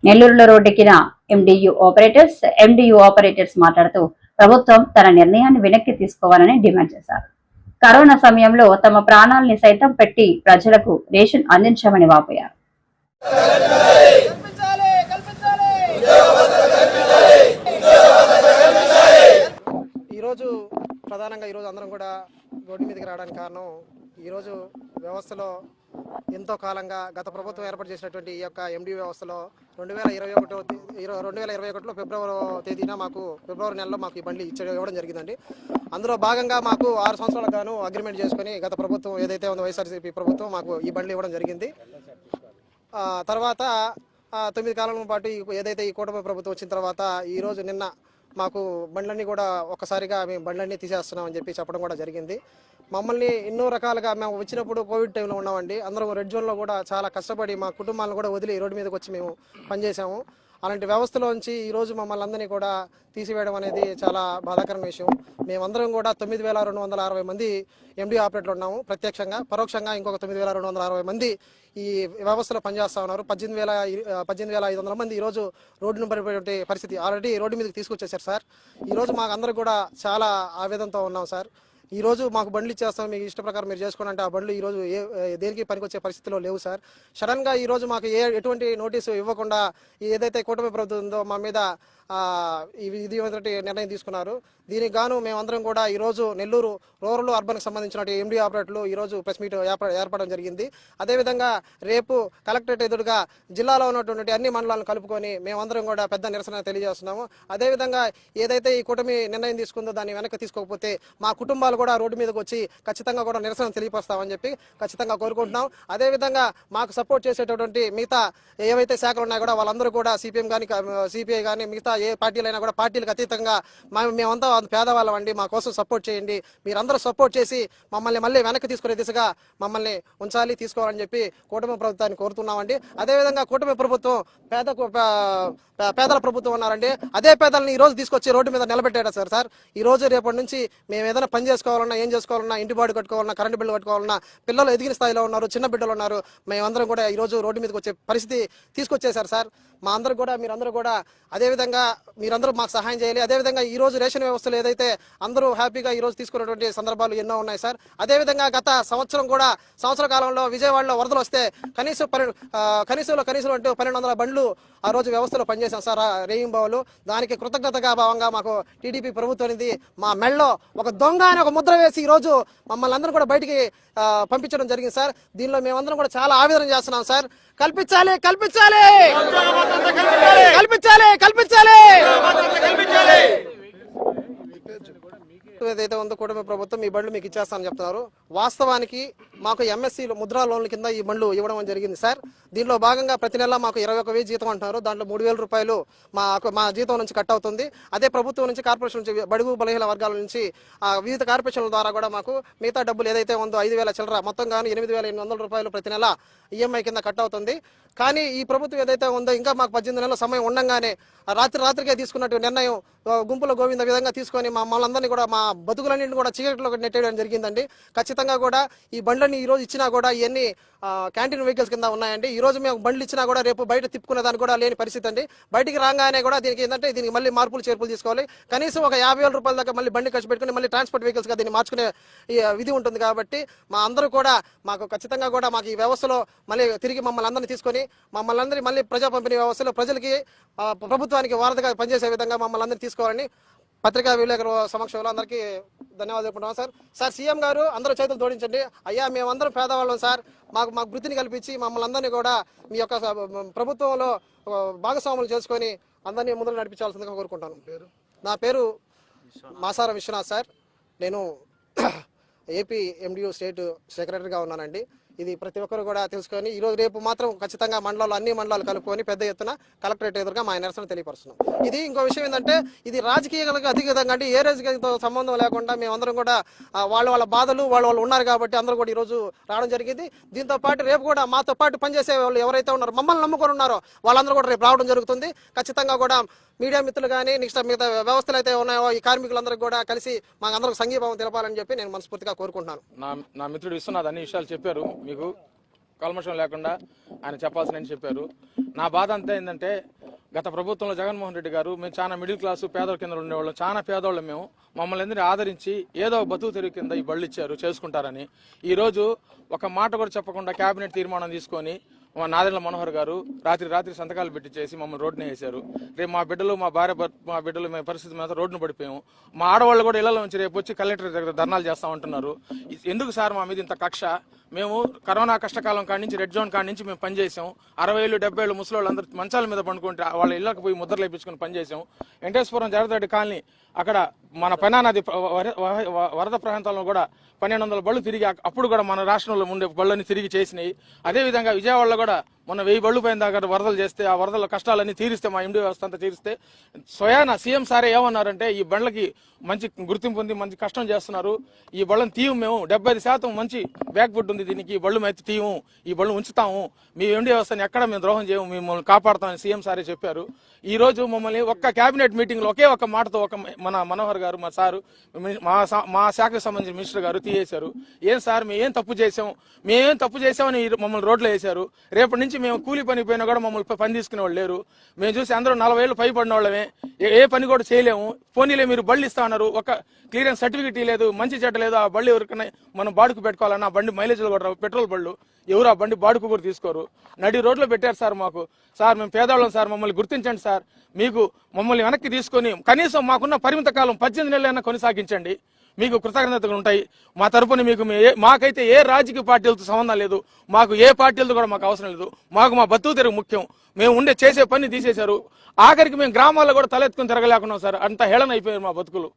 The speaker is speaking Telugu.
నెల్లూరులో రోడ్డెక్కిన ఎండియు ఆపరేటర్స్ మాట్లాడుతూ ప్రభుత్వం తన నిర్ణయాన్ని వెనక్కి తీసుకోవాలని డిమాండ్ చేశారు. కరోనా సమయంలో తమ ప్రాణాల్ని సైతం పెట్టి ప్రజలకు రేషన్ అందించామని వాపోయారు. ఈరోజు ప్రధానంగా అందరం కూడా రోడ్డు మీదకి రావడానికి కారణం ఈరోజు వ్యవస్థలో ఎంతో కాలంగా గత ప్రభుత్వం ఏర్పాటు చేసినటువంటి ఈ యొక్క ఎండి వ్యవస్థలో 2021లో ఫిబ్రవరి తేదీన ఫిబ్రవరి నెలలో మాకు ఈ బండ్లు ఇవ్వడం జరిగిందండి. అందులో భాగంగా మాకు 6 సంవత్సరాలకు గాను అగ్రిమెంట్ చేసుకుని గత ప్రభుత్వం ఏదైతే ఉందో వైఎస్ఆర్సీపీ ప్రభుత్వం మాకు ఈ బండ్లు ఇవ్వడం జరిగింది. తర్వాత 9 కాలం పాటు ఏదైతే ఈ కూటమి ప్రభుత్వం వచ్చిన తర్వాత ఈరోజు నిన్న మాకు బండ్లన్నీ కూడా ఒక్కసారిగా మేము బండ్లన్నీ తీసేస్తున్నామని చెప్పి చెప్పడం కూడా జరిగింది. మమ్మల్ని ఎన్నో రకాలుగా మేము వచ్చినప్పుడు కోవిడ్ టైంలో ఉన్నామండి. అందరం రెడ్ జోన్లో కూడా చాలా కష్టపడి మా కుటుంబాలను కూడా వదిలి రోడ్డు మీదకి వచ్చి మేము పనిచేసాము. అలాంటి వ్యవస్థలోంచి ఈరోజు మమ్మల్ని అందరినీ కూడా తీసివేయడం అనేది చాలా బాధాకరమైన విషయం. మేమందరం కూడా 9,260 మంది ఎండి ఆపరేటర్లు ఉన్నాము. ప్రత్యక్షంగా పరోక్షంగా ఇంకొక 9,260 మంది ఈ వ్యవస్థలో పనిచేస్తూ ఉన్నారు. 18,500 మంది ఈరోజు రోడ్డును పడిపోయే పరిస్థితి ఆల్రెడీ రోడ్డు మీదకి తీసుకొచ్చేసారు సార్. ఈరోజు మాకు అందరూ కూడా చాలా ఆవేదనతో ఉన్నాం సార్. ఈ రోజు మాకు బండ్లు ఇచ్చేస్తాం, మీకు ఇష్ట ప్రకారం మీరు చేసుకోండి అంటే ఆ బండ్లు ఈ రోజు దేనికి పనికొచ్చే పరిస్థితిలో లేవు సార్. సడన్ గా ఈ రోజు మాకు ఎటువంటి నోటీసు ఇవ్వకుండా ఏదైతే కూటమి ప్రభుత్వం ఉందో మా మీద ఇది నిర్ణయం తీసుకున్నారు. దీనికి గాను మేమందరం కూడా ఈరోజు నెల్లూరు రూరల్ అర్బన్కి సంబంధించిన ఎండి ఆపరేటర్లు ఈరోజు ప్రెస్ మీట్ ఏర్పడడం జరిగింది. అదేవిధంగా రేపు కలెక్టరేట్ ఎదురుగా జిల్లాలో ఉన్నటువంటి అన్ని మండలాలను కలుపుకొని మేమందరం కూడా పెద్ద నిరసన తెలియజేస్తున్నాము. అదేవిధంగా ఏదైతే ఈ కూటమి నిర్ణయం తీసుకుందో దాన్ని వెనక్కి తీసుకోకపోతే మా కుటుంబాలు కూడా రోడ్డు మీదకి వచ్చి ఖచ్చితంగా కూడా నిరసన తెలియపరుస్తామని చెప్పి ఖచ్చితంగా కోరుకుంటున్నాం. అదేవిధంగా మాకు సపోర్ట్ చేసేటటువంటి మిగతా ఏవైతే శాఖలు ఉన్నాయో కూడా వాళ్ళందరూ కూడా సిపిఎం కానీ సిపిఐ కానీ మిగతా ఏ పార్టీలైనా కూడా పార్టీలకు అతీతంగా మేమంతా పేదవాళ్ళం అండి, మా కోసం సపోర్ట్ చేయండి, మీరందరూ సపోర్ట్ చేసి మమ్మల్ని మళ్ళీ వెనక్కి తీసుకునే దిశగా మమ్మల్ని ఉంచాలి, తీసుకోవాలని చెప్పి కూటమి ప్రభుత్వాన్ని కోరుతున్నామండి. అదేవిధంగా కూటమి ప్రభుత్వం పేదల ప్రభుత్వం ఉన్నారండి. అదే పేదలను ఈ రోజు తీసుకొచ్చి రోడ్డు మీద నిలబెట్టాడు సార్. ఈ రోజు రేపటి నుంచి మేము ఏదైనా పని చేసుకోవాలన్నా, ఏం చేసుకోవాలన్నా, ఇంటి బాడు కట్టుకోవాలన్నా, కరెంటు బిల్లు కట్టుకోవాలన్నా, పిల్లలు ఎదిగిన స్థాయిలో ఉన్నారు, చిన్న బిడ్డలు ఉన్నారు, మేమందరం కూడా ఈ రోజు రోడ్డు మీదకి వచ్చే పరిస్థితి తీసుకొచ్చేసారు సార్. మా అందరూ కూడా మీరందరూ కూడా అదేవిధంగా మీరందరూ మాకు సహాయం చేయాలి. అదేవిధంగా ఈ రోజు రేషన్ వ్యవస్థలు ఏదైతే అందరూ హ్యాపీగా ఈ రోజు తీసుకున్నటువంటి సందర్భాలు ఎన్నో ఉన్నాయి సార్. అదేవిధంగా గత సంవత్సర కాలంలో విజయవాడలో వరదలు వస్తే కనీసం అంటూ 1,200 బండ్లు ఆ రోజు వ్యవస్థలో పనిచేశాం సార్ రేయింబావులు. దానికి కృతజ్ఞతగా భావంగా మాకు టీడీపీ ప్రభుత్వం అనేది మా మెళ్ళలో ఒక దొంగ అని ఒక ముద్ర వేసి ఈ రోజు మమ్మల్ని అందరూ కూడా బయటికి పంపించడం జరిగింది సార్. దీనిలో మేమందరం కూడా చాలా ఆవేదన చేస్తున్నాం సార్. కల్పించాలి కల్పించాలి కల్పించాలి కల్పించాలి ఏదైతే ఉందో కూటమి ప్రభుత్వం ఈ బండ్లు మీకు ఇచ్చేస్తానని చెప్తున్నారు. వాస్తవానికి మాకు ఎంఎస్సీ ముద్రా లోన్ల కింద ఈ బండ్లు ఇవ్వడం జరిగింది సార్. దీనిలో భాగంగా ప్రతి నెల మాకు 21,000 జీతం అంటున్నారు. దాంట్లో 3,000 రూపాయలు మా జీతం నుంచి కట్ అవుతుంది. అదే ప్రభుత్వం నుంచి కార్పొరేషన్ నుంచి బడుగు బలహీన వర్గాల నుంచి వివిధ కార్పొరేషన్ల ద్వారా కూడా మాకు మిగతా డబ్బులు ఏదైతే ఉందో 5,000 చిల్లర మొత్తం గాను 8,800 రూపాయలు ప్రతి నెల ఈఎంఐ కింద కట్ అవుతుంది. కానీ ఈ ప్రభుత్వం ఏదైతే ఉందో ఇంకా మాకు 18 నెలల సమయం ఉండగానే రాత్రికే తీసుకున్నట్టు నిర్ణయం గుంపుల గోవింద విధంగా తీసుకొని మమ్మల్ని అందరినీ కూడా మా బతుకులన్నింటినీ కూడా చీకట్లో నెట్టేయడం జరిగిందండి. ఖచ్చితంగా కూడా ఈ బండ్లని ఈ రోజు ఇచ్చినా కూడా ఇవన్నీ క్యాంటీన్ వెహికల్స్ కింద ఉన్నాయండి. ఈ రోజు మేము బండ్లు ఇచ్చినా కూడా రేపు బయట తిప్పుకునే దానికి కూడా లేని పరిస్థితి అండి. బయటికి రాగానే కూడా దీనికి ఏంటంటే దీనికి మళ్ళీ చేర్పులు తీసుకోవాలి. కనీసం ఒక 50,000 రూపాయల దాకా మళ్ళీ బండి ఖర్చు పెట్టుకుని మళ్ళీ ట్రాన్స్పోర్ట్ వెహికల్స్ గా దీన్ని మార్చుకునే విధి ఉంటుంది. కాబట్టి మా అందరూ కూడా మాకు ఖచ్చితంగా కూడా మాకు ఈ వ్యవస్థలో మళ్ళీ తిరిగి మమ్మల్ని అందరినీ తీసుకొని మమ్మల్ని అందరినీ మళ్ళీ ప్రజా పంపిణీ వ్యవస్థలో ప్రజలకి ప్రభుత్వానికి వారధిగా పనిచేసే విధంగా మమ్మల్ని అందరినీ తీసుకోవాలని పత్రికా విలేకరుల సమక్షంలో అందరికీ ధన్యవాదాలు చెప్పుకుంటాం సార్. సీఎం గారు అందరూ చేతులు జోడించండి. అయ్యా మేమందరం పేదవాళ్ళం సార్, మాకు వృత్తిని కల్పించి మమ్మల్ని అందరినీ కూడా మీ యొక్క ప్రభుత్వంలో భాగస్వాములు చేసుకొని అందరినీ ముందుకు నడిపించాల్సిందిగా కోరుకుంటాను. నా పేరు మాసార విశ్వనాథ్ సార్. నేను ఏపీ ఎండియు స్టేట్ సెక్రటరీగా ఉన్నానండి. ఇది ప్రతి ఒక్కరు కూడా తెలుసుకొని ఈ రోజు రేపు మాత్రం ఖచ్చితంగా అన్ని మండలాలు కలుపుకొని పెద్ద ఎత్తున కలెక్టరేట్ ఎదురుగా మా నిరసన తెలియపరుస్తున్నాం. ఇది ఇంకో విషయం ఏంటంటే ఇది రాజకీయాలకు అతీతంగా అంటే ఏ రాజకీయంతో సంబంధం లేకుండా మేమందరం కూడా వాళ్ళ బాధలు వాళ్ళు ఉన్నారు కాబట్టి అందరూ కూడా ఈ రోజు రావడం జరిగింది. దీంతో పాటు రేపు కూడా మాతో పాటు పనిచేసే వాళ్ళు ఎవరైతే ఉన్నారో మమ్మల్ని నమ్ముకొని ఉన్నారో వాళ్ళందరూ కూడా రేపు రావడం జరుగుతుంది. ఖచ్చితంగా కూడా మీడియా మిత్రులు కానీ నెక్స్ట్ మిగతా వ్యవస్థలు అయితే ఉన్నాయో ఈ కార్మికులందరూ కూడా కలిసి మాకు అందరూ సంఘీభావం తెలపాలని చెప్పి నేను మనస్ఫూర్తిగా కోరుకుంటున్నాను. నా మిత్రుడు విశ్వనాథ్ అన్ని విషయాలు చెప్పారు. మీకు కల్మషం లేకుండా ఆయన చెప్పాల్సిన చెప్పారు. నా బాధ అంతా ఏంటంటే గత ప్రభుత్వంలో జగన్మోహన్ రెడ్డి గారు మేము చాలా మిడిల్ క్లాసు పేదల కింద ఉండేవాళ్ళం, చాలా పేదవాళ్ళం మేము. మమ్మల్ని అందరినీ ఆదరించి ఏదో బతుకు తెరువు కింద ఈ బళ్ళు ఇచ్చారు చేసుకుంటారని. ఈరోజు ఒక మాట కూడా చెప్పకుండా కేబినెట్ తీర్మానం తీసుకొని మా నాదెండ్ల మనోహర్ గారు రాత్రి సంతకాలు పెట్టి చేసి మమ్మల్ని రోడ్డున వేశారు. రేపు మా బిడ్డలు మా బిడ్డలు మేము పరిస్థితి మీద రోడ్డును పడిపోయాము. మా ఆడవాళ్ళు కూడా ఇళ్లలో నుంచి రేపు వచ్చి కలెక్టర్ దగ్గర ధర్నాలు చేస్తామంటున్నారు. ఎందుకు సార్ మా మీద ఇంత కక్ష? మేము కరోనా కష్టకాలం కాడి నుంచి రెడ్ జోన్ కాడి నుంచి మేము పనిచేసాం. 60 ఏళ్ళు 70 ఏళ్ళు ముసలి అందరూ మంచాల మీద పండుకుంటే వాళ్ళ ఇళ్లకు పోయి ముద్రలు వేయించుకుని పనిచేసాం. వెంకటేశ్వరం జగదరెడ్డి కాలనీ అక్కడ మన పెన్నా నది వరద ప్రాంతాల్లో కూడా 1200 బళ్ళు తిరిగి అప్పుడు కూడా మన రాష్ట్రంలో ఉండే బళ్ళని తిరిగి చేసినాయి. అదేవిధంగా విజయవాడలో కూడా మొన్న 1000 బళ్ళు పైన దాకా వరదలు చేస్తే ఆ వరదల కష్టాలన్నీ తీరిస్తే మా ఎండి వ్యవస్థ అంతా తీరిస్తే స్వయాన సీఎం సారే ఏమన్నారంటే ఈ బండ్లకి మంచి గుర్తింపు ఉంది, మంచి కష్టం చేస్తున్నారు, ఈ బళ్ళని తీయం, మేము 75% మంచి బ్యాక్ ఫుడ్ ఉంది దీనికి, ఈ బళ్ళు అయితే తీయము, ఈ బళ్ళు ఉంచుతాము, మీ ఎండి వ్యవస్థని ఎక్కడ మేము ద్రోహం చేయము, మిమ్మల్ని కాపాడుతామని సీఎం సారే చెప్పారు. ఈ రోజు మమ్మల్ని ఒక్క కేబినెట్ మీటింగ్ లో ఒకే ఒక మాటతో మన మనోహర్ గారు మా సారు మా శాఖకు సంబంధించిన మినిస్టర్ గారు తీయేశారు. ఏం సార్ మేమేం తప్పు చేసామని మమ్మల్ని రోడ్లో వేశారు. రేపటి నుంచి మేము కూలి పని పోయినా కూడా మమ్మల్ని పని తీసుకునే వాళ్ళు లేరు. మేము చూసి అందరూ 40 ఏళ్ళు పైబడిన వాళ్ళమే, ఏ పని కూడా చేయలేము. పోనీలే మీరు బళ్ళు ఇస్తా ఉన్నారు, ఒక క్లియరెన్స్ సర్టిఫికేట్ లేదు, మంచి చెడ్డ లేదు. ఆ బళ్ళు ఎవరికైనా మనం బాడుకు పెట్టుకోవాలన్నా బండి మైలేజ్లు కూడా పెట్రోల్ బళ్ళు ఎవరు ఆ బండి బాడుకు కూడా తీసుకోరు. నడి రోడ్లో పెట్టారు సార్ మాకు. సార్ మేము పేదవాళ్ళం సార్, మమ్మల్ని గుర్తించండి సార్. మీకు మమ్మల్ని వెనక్కి తీసుకొని కనీసం మాకున్న పరిమిత కాలం 18 నెలలైనా కొనసాగించండి, మీకు కృతజ్ఞతలు ఉంటాయి. మా తరపున మాకైతే ఏ రాజకీయ పార్టీలతో సంబంధం లేదు, మాకు ఏ పార్టీలతో కూడా మాకు అవసరం లేదు. మాకు మా బతుకు తెరుగు ముఖ్యం. మేము చేసే పని తీసేశారు. ఆఖరికి మేము గ్రామాల్లో కూడా తలెత్తుకుని తిరగలేకున్నాం సార్. అంత హేళన అయిపోయారు మా బతుకులు.